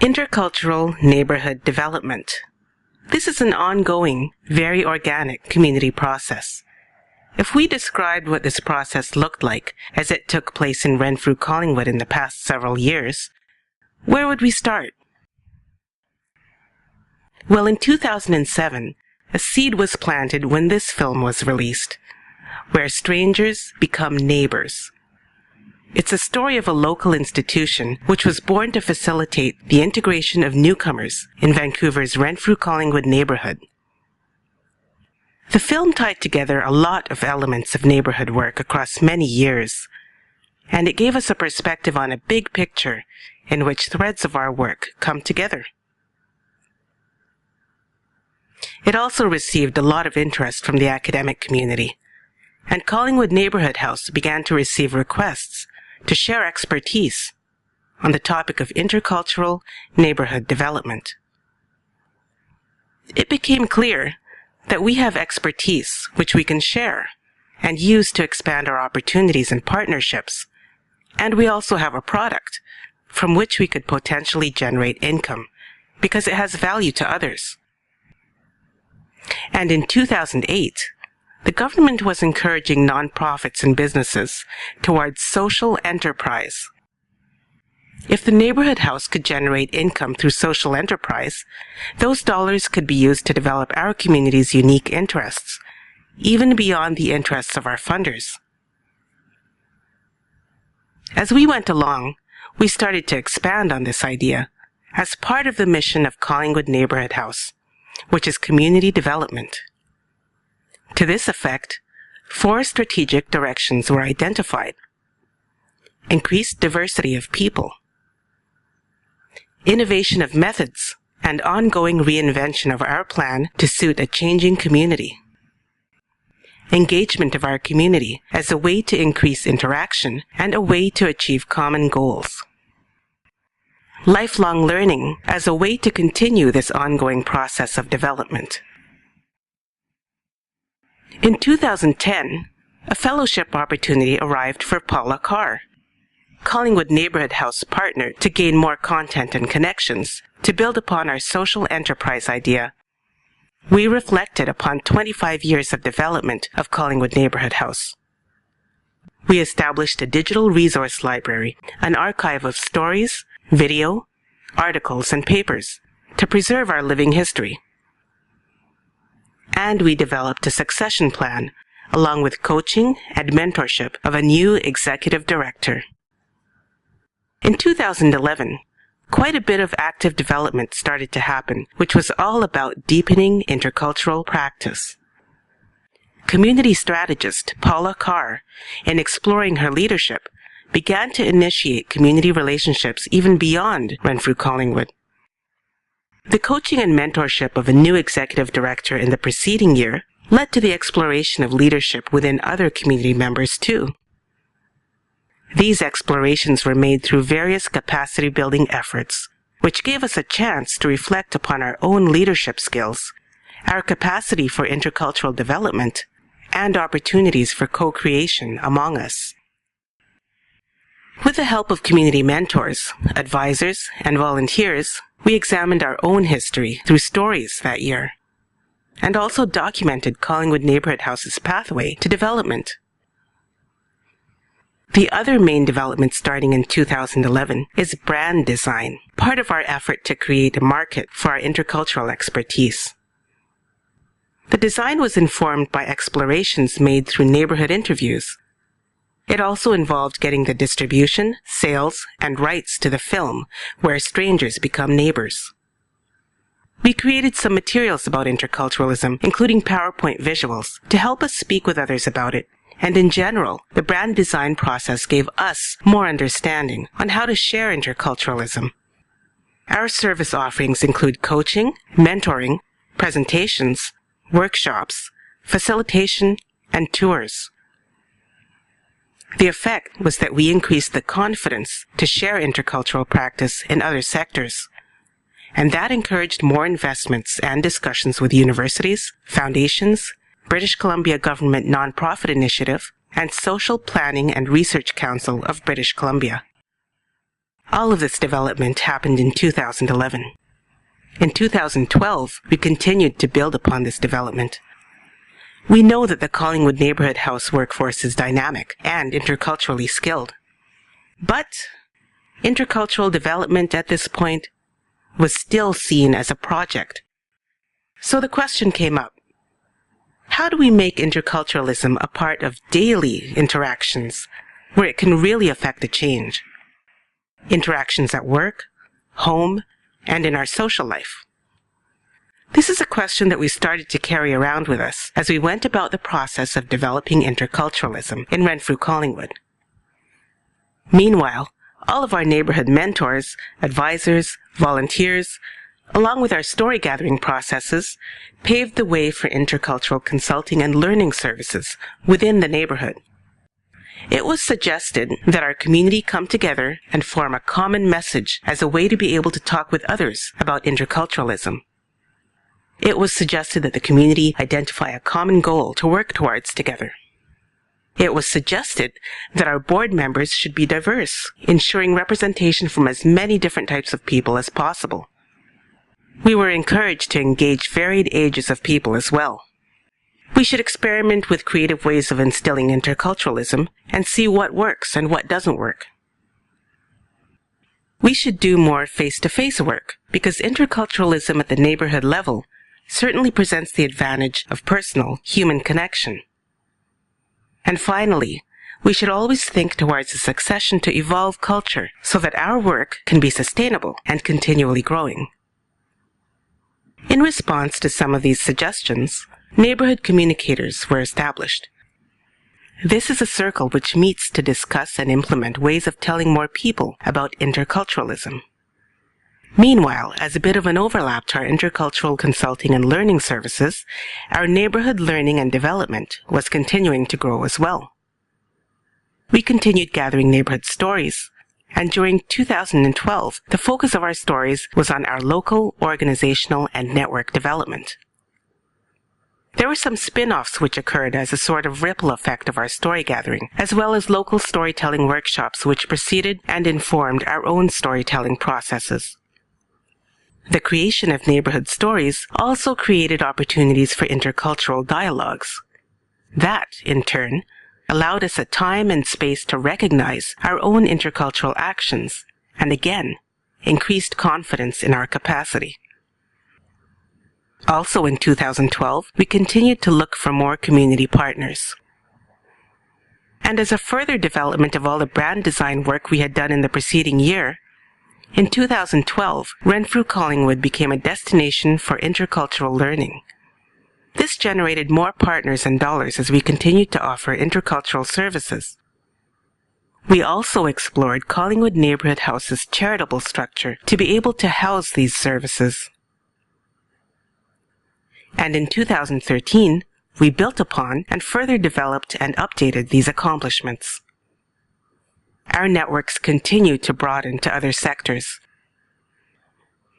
Intercultural neighborhood development. This is an ongoing, very organic community process. If we described what this process looked like as it took place in Renfrew Collingwood in the past several years, where would we start? Well, in 2007, a seed was planted when this film was released, where strangers become neighbors. It's a story of a local institution which was born to facilitate the integration of newcomers in Vancouver's Renfrew Collingwood neighborhood. The film tied together a lot of elements of neighborhood work across many years, and it gave us a perspective on a big picture in which threads of our work come together. It also received a lot of interest from the academic community, and Collingwood Neighbourhood House began to receive requests to share expertise on the topic of intercultural neighborhood development. It became clear that we have expertise which we can share and use to expand our opportunities and partnerships, and we also have a product from which we could potentially generate income because it has value to others. And in 2008, the government was encouraging nonprofits and businesses towards social enterprise. If the neighborhood house could generate income through social enterprise, those dollars could be used to develop our community's unique interests, even beyond the interests of our funders. As we went along, we started to expand on this idea as part of the mission of Collingwood Neighbourhood House, which is community development. To this effect, 4 strategic directions were identified: increased diversity of people, innovation of methods, and ongoing reinvention of our plan to suit a changing community, engagement of our community as a way to increase interaction and a way to achieve common goals, lifelong learning as a way to continue this ongoing process of development. In 2010, a fellowship opportunity arrived for Paula Carr, Collingwood Neighbourhood House partner, to gain more content and connections to build upon our social enterprise idea. We reflected upon 25 years of development of Collingwood Neighbourhood House. We established a digital resource library, an archive of stories, video, articles, and papers to preserve our living history. And we developed a succession plan, along with coaching and mentorship of a new executive director. In 2011, quite a bit of active development started to happen, which was all about deepening intercultural practice. Community strategist Paula Carr, in exploring her leadership, began to initiate community relationships even beyond Renfrew Collingwood. The coaching and mentorship of a new executive director in the preceding year led to the exploration of leadership within other community members too. These explorations were made through various capacity-building efforts, which gave us a chance to reflect upon our own leadership skills, our capacity for intercultural development, and opportunities for co-creation among us. With the help of community mentors, advisors, and volunteers, we examined our own history through stories that year, and also documented Collingwood Neighbourhood House's pathway to development. The other main development starting in 2011 is brand design, part of our effort to create a market for our intercultural expertise. The design was informed by explorations made through neighborhood interviews. It also involved getting the distribution, sales, and rights to the film, where strangers become neighbors. We created some materials about interculturalism, including PowerPoint visuals, to help us speak with others about it. And in general, the brand design process gave us more understanding on how to share interculturalism. Our service offerings include coaching, mentoring, presentations, workshops, facilitation, and tours. The effect was that we increased the confidence to share intercultural practice in other sectors, and that encouraged more investments and discussions with universities, foundations, British Columbia Government Nonprofit Initiative, and Social Planning and Research Council of British Columbia. All of this development happened in 2011. In 2012, we continued to build upon this development. We know that the Collingwood Neighbourhood House workforce is dynamic and interculturally skilled. But intercultural development at this point was still seen as a project. So the question came up, how do we make interculturalism a part of daily interactions where it can really affect a change? Interactions at work, home, and in our social life. This is a question that we started to carry around with us as we went about the process of developing interculturalism in Renfrew Collingwood. Meanwhile, all of our neighborhood mentors, advisors, volunteers, along with our story gathering processes, paved the way for intercultural consulting and learning services within the neighborhood. It was suggested that our community come together and form a common message as a way to be able to talk with others about interculturalism. It was suggested that the community identify a common goal to work towards together. It was suggested that our board members should be diverse, ensuring representation from as many different types of people as possible. We were encouraged to engage varied ages of people as well. We should experiment with creative ways of instilling interculturalism and see what works and what doesn't work. We should do more face-to-face work because interculturalism at the neighborhood level certainly presents the advantage of personal human connection. And finally, we should always think towards a succession to evolve culture so that our work can be sustainable and continually growing. In response to some of these suggestions, neighborhood communicators were established. This is a circle which meets to discuss and implement ways of telling more people about interculturalism. Meanwhile, as a bit of an overlap to our intercultural consulting and learning services, our neighborhood learning and development was continuing to grow as well. We continued gathering neighborhood stories, and during 2012, the focus of our stories was on our local, organizational, and network development. There were some spin-offs which occurred as a sort of ripple effect of our story gathering, as well as local storytelling workshops which preceded and informed our own storytelling processes. The creation of neighborhood stories also created opportunities for intercultural dialogues. That, in turn, allowed us a time and space to recognize our own intercultural actions, and again, increased confidence in our capacity. Also in 2012, we continued to look for more community partners. And as a further development of all the brand design work we had done in the preceding year, in 2012, Renfrew Collingwood became a destination for intercultural learning. This generated more partners and dollars as we continued to offer intercultural services. We also explored Collingwood Neighbourhood House's charitable structure to be able to house these services. And in 2013, we built upon and further developed and updated these accomplishments. Our networks continue to broaden to other sectors.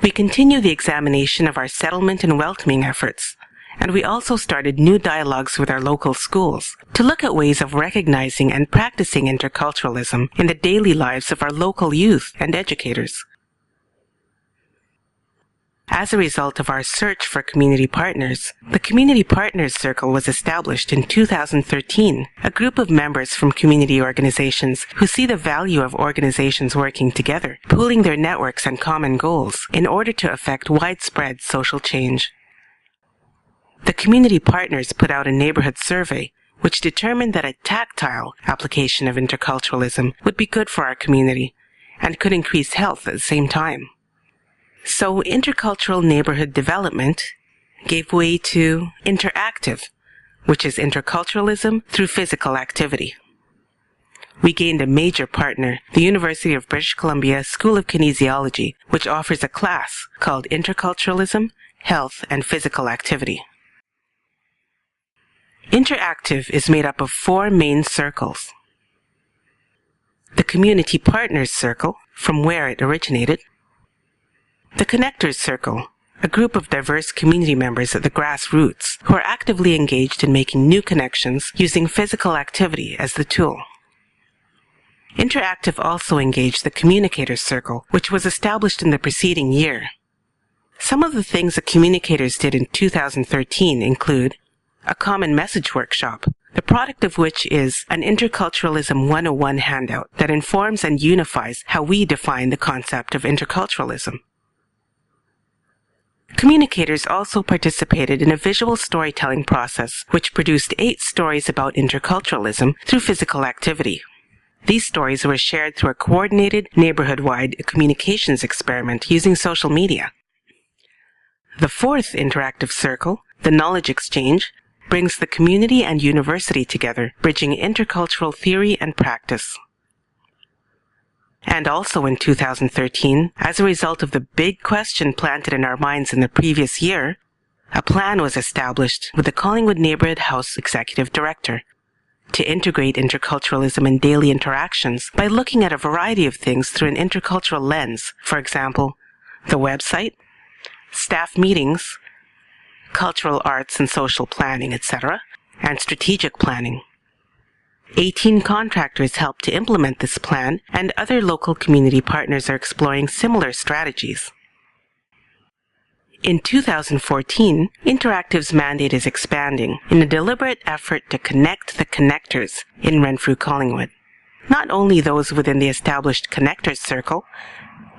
We continue the examination of our settlement and welcoming efforts, and we also started new dialogues with our local schools to look at ways of recognizing and practicing interculturalism in the daily lives of our local youth and educators. As a result of our search for community partners, the Community Partners Circle was established in 2013, a group of members from community organizations who see the value of organizations working together, pooling their networks and common goals in order to effect widespread social change. The community partners put out a neighborhood survey which determined that a tactile application of interculturalism would be good for our community and could increase health at the same time. So intercultural neighborhood development gave way to interactive, which is interculturalism through physical activity. We gained a major partner, the University of British Columbia School of Kinesiology, which offers a class called Interculturalism, Health, and Physical Activity. Interactive is made up of 4 main circles. The Community Partners Circle, from where it originated. The Connectors Circle, a group of diverse community members at the grassroots who are actively engaged in making new connections using physical activity as the tool. Interactive also engaged the Communicators Circle, which was established in the preceding year. Some of the things the communicators did in 2013 include a common message workshop, the product of which is an Interculturalism 101 handout that informs and unifies how we define the concept of interculturalism. Communicators also participated in a visual storytelling process which produced 8 stories about interculturalism through physical activity. These stories were shared through a coordinated neighborhood-wide communications experiment using social media. The fourth interactive circle, the Knowledge Exchange, brings the community and university together, bridging intercultural theory and practice. And also in 2013, as a result of the big question planted in our minds in the previous year, a plan was established with the Collingwood Neighbourhood House Executive Director to integrate interculturalism in daily interactions by looking at a variety of things through an intercultural lens, for example, the website, staff meetings, cultural arts and social planning, etc., and strategic planning. 18 contractors helped to implement this plan, and other local community partners are exploring similar strategies. In 2014, Interactive's mandate is expanding in a deliberate effort to connect the connectors in Renfrew Collingwood. Not only those within the established connectors circle,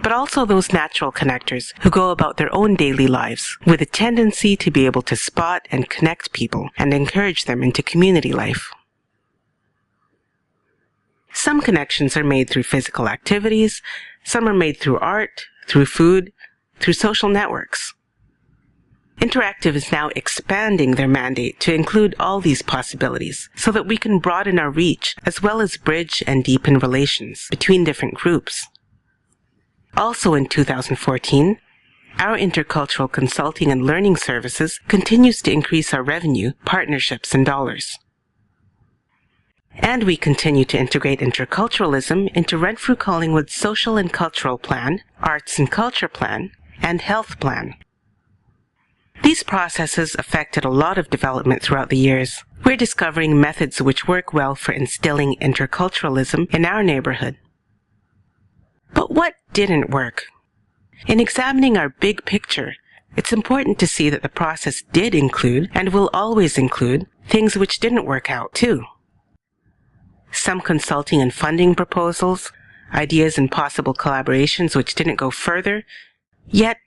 but also those natural connectors who go about their own daily lives with a tendency to be able to spot and connect people and encourage them into community life. Some connections are made through physical activities, some are made through art, through food, through social networks. Interactive is now expanding their mandate to include all these possibilities so that we can broaden our reach as well as bridge and deepen relations between different groups. Also in 2014, our intercultural consulting and learning services continues to increase our revenue, partnerships, and dollars. And we continue to integrate interculturalism into Renfrew Collingwood's Social and Cultural Plan, Arts and Culture Plan, and Health Plan. These processes affected a lot of development throughout the years. We're discovering methods which work well for instilling interculturalism in our neighborhood. But what didn't work? In examining our big picture, it's important to see that the process did include, and will always include, things which didn't work out too. Some consulting and funding proposals, ideas and possible collaborations which didn't go further, yet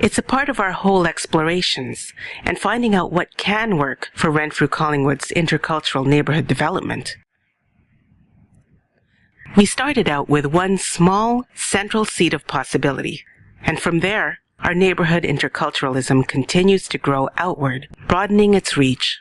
it's a part of our whole explorations and finding out what can work for Renfrew Collingwood's intercultural neighborhood development. We started out with one small, central seed of possibility, and from there, our neighborhood interculturalism continues to grow outward, broadening its reach.